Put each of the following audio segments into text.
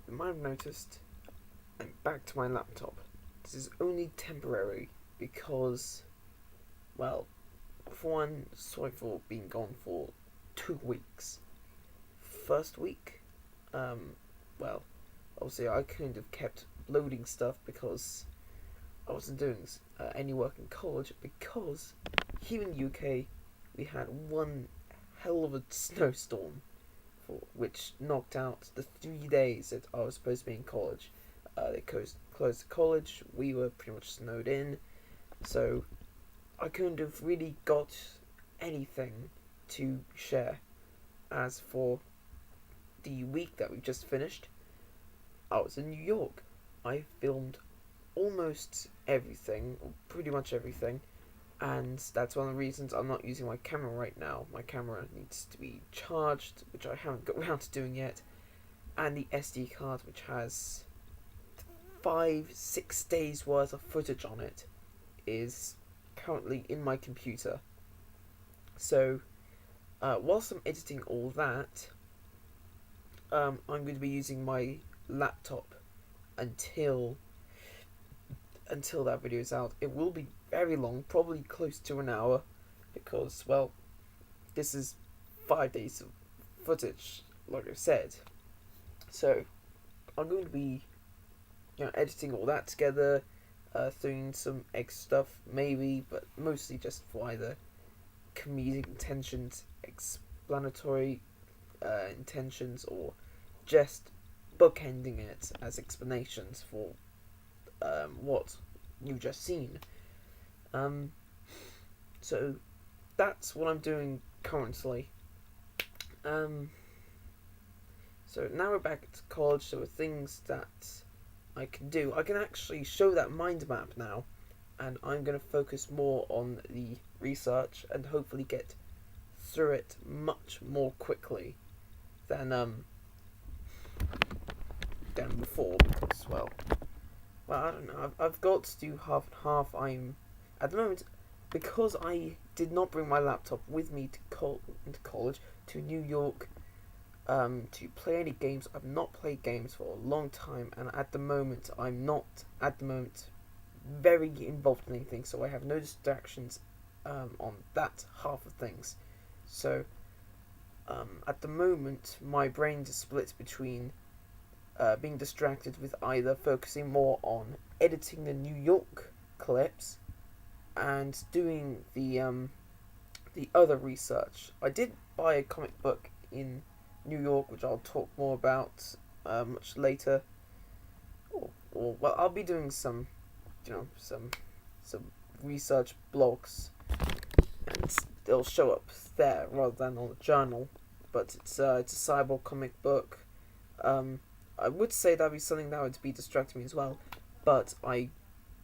you might have noticed I'm back to my laptop. This is only temporary because, well, for one, sorry for being gone for 2 weeks. First week, well, obviously I kind of kept loading stuff because I wasn't doing any work in college because here in the UK we had one hell of a snowstorm which knocked out the 3 days that I was supposed to be in college. They closed the college. We were pretty much snowed in, so I couldn't have really got anything to share. As for the week that we just finished, I was in New York. I filmed almost everything, or pretty much everything, and that's one of the reasons I'm not using my camera right now. My camera needs to be charged, which I haven't got around to doing yet, and the SD card, which has 5-6 days worth of footage on it, is currently in my computer. So whilst I'm editing all that, I'm going to be using my laptop until that video is out. It will be very long, probably close to an hour, because, well, this is 5 days of footage, like I said. So I'm going to be, editing all that together, throwing some extra stuff maybe, but mostly just for either comedic intentions, explanatory intentions, or just bookending it as explanations for what you've just seen. So that's what I'm doing currently. So now we're back to college, so things that I can do. I can actually show that mind map now, and I'm going to focus more on the research and hopefully get through it much more quickly than before, because, well, I don't know. I've got to do half and half. I'm at the moment, because I did not bring my laptop with me to college, to New York, to play any games. I've not played games for a long time, and at the moment I'm not very involved in anything, so I have no distractions on that half of things. So at the moment my brain is split between being distracted with either focusing more on editing the New York clips and doing the other research. I did buy a comic book in New York, which I'll talk more about much later. Or well, I'll be doing some research blogs, and they'll show up there rather than on the journal. But it's a cyborg comic book. I would say that'd be something that would be distracting me as well, but I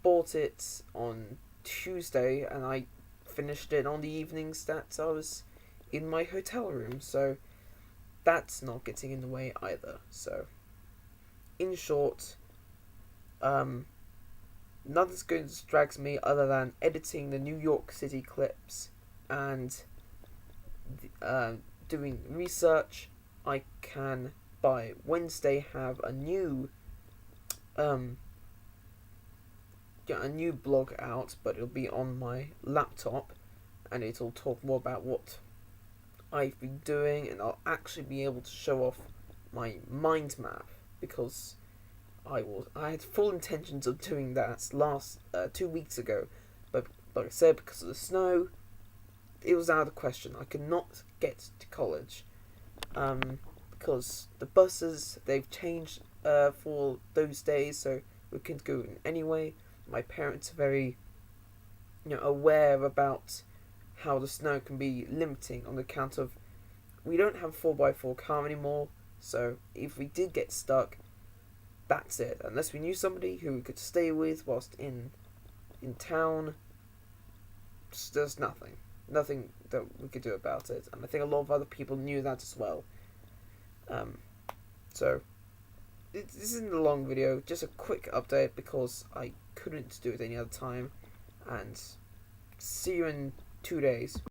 bought it on Tuesday and I finished it on the evenings that I was in my hotel room, so that's not getting in the way either. So, in short, nothing's going to distract me other than editing the New York City clips and doing research. I can by Wednesday have a new blog out, but it'll be on my laptop, and it'll talk more about what I've been doing, and I'll actually be able to show off my mind map, because I had full intentions of doing that last 2 weeks ago, but like I said, because of the snow, it was out of the question. I could not get to college because the buses, they've changed for those days, so we couldn't go in anyway. My parents are very aware about how the snow can be limiting on account of we don't have a 4x4 car anymore, so if we did get stuck, that's it. Unless we knew somebody who we could stay with whilst in town, there's nothing that we could do about it, and I think a lot of other people knew that as well. So this isn't a long video, just a quick update because I couldn't do it any other time, and see you in 2 days.